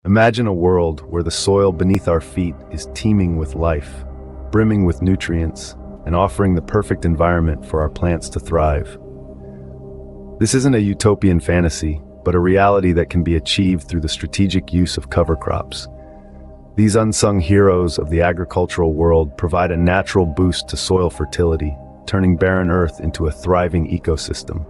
Imagine a world where the soil beneath our feet is teeming with life, brimming with nutrients, and offering the perfect environment for our plants to thrive. This isn't a utopian fantasy, but a reality that can be achieved through the strategic use of cover crops. These unsung heroes of the agricultural world provide a natural boost to soil fertility, turning barren earth into a thriving ecosystem.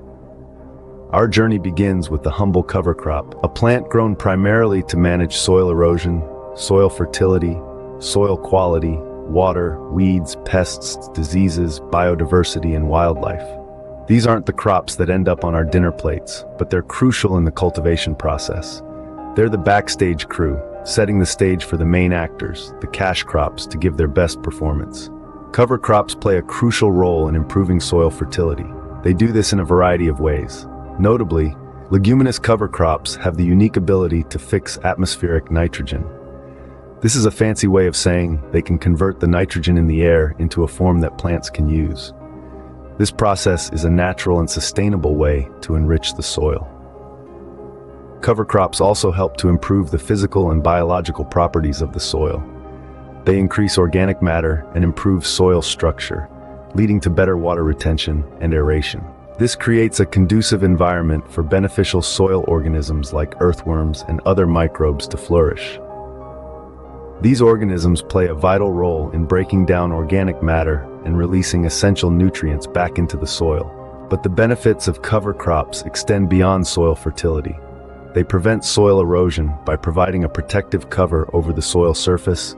Our journey begins with the humble cover crop, a plant grown primarily to manage soil erosion, soil fertility, soil quality, water, weeds, pests, diseases, biodiversity, and wildlife. These aren't the crops that end up on our dinner plates, but they're crucial in the cultivation process. They're the backstage crew, setting the stage for the main actors, the cash crops, to give their best performance. Cover crops play a crucial role in improving soil fertility. They do this in a variety of ways. Notably, leguminous cover crops have the unique ability to fix atmospheric nitrogen. This is a fancy way of saying they can convert the nitrogen in the air into a form that plants can use. This process is a natural and sustainable way to enrich the soil. Cover crops also help to improve the physical and biological properties of the soil. They increase organic matter and improve soil structure, leading to better water retention and aeration. This creates a conducive environment for beneficial soil organisms like earthworms and other microbes to flourish. These organisms play a vital role in breaking down organic matter and releasing essential nutrients back into the soil. But the benefits of cover crops extend beyond soil fertility. They prevent soil erosion by providing a protective cover over the soil surface,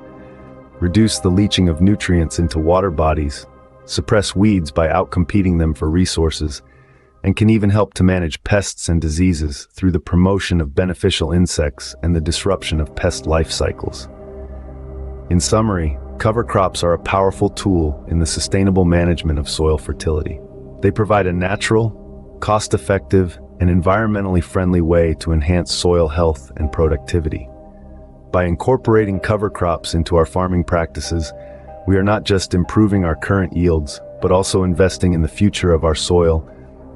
reduce the leaching of nutrients into water bodies, suppress weeds by outcompeting them for resources, and can even help to manage pests and diseases through the promotion of beneficial insects and the disruption of pest life cycles. In summary, cover crops are a powerful tool in the sustainable management of soil fertility. They provide a natural, cost-effective, and environmentally friendly way to enhance soil health and productivity. By incorporating cover crops into our farming practices, we are not just improving our current yields, but also investing in the future of our soil,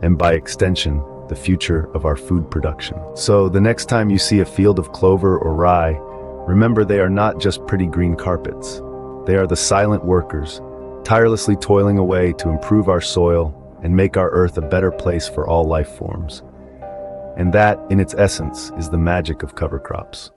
and by extension, the future of our food production. So the next time you see a field of clover or rye, remember they are not just pretty green carpets. They are the silent workers, tirelessly toiling away to improve our soil and make our earth a better place for all life forms. And that, in its essence, is the magic of cover crops.